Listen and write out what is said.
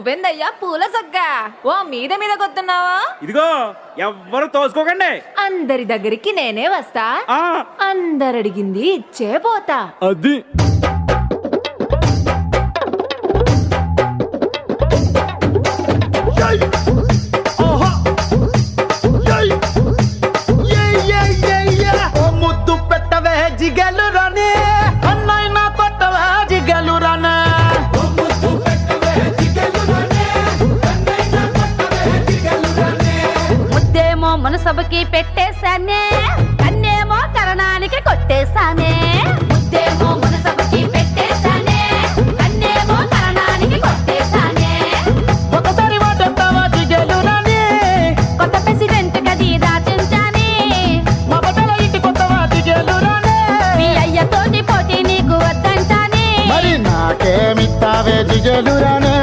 నువ్వెందయ్యా పూల సొక్క ఓ మీద మీద కొత్తున్నావా? ఇదిగో ఎవ్వరు తోసుకోకండి. అందరి దగ్గరికి నేనే వస్తా, ఆ అందరడిగింది ఇచ్చే పోతా. అది ముద్దు పెట్టవే జిగలు రానే అన్నైనా కొట్టవే జిగలు రానే ముద్దేమో మనసభకి పెట్టే